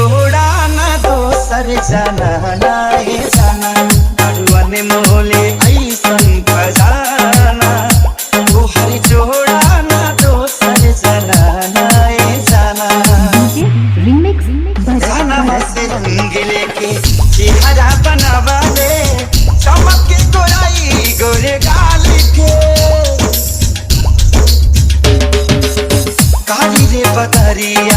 जोड़ा ना दोसर जाना नाए जाना अरुअन मोले ऐसन खजाना तोहर जोड़ा ना दोसर जाना नाए जाना गाना से रंग लेके चेहरा बनावा ले चमक के गोराई गोरे गाल के कारी रे बदरिया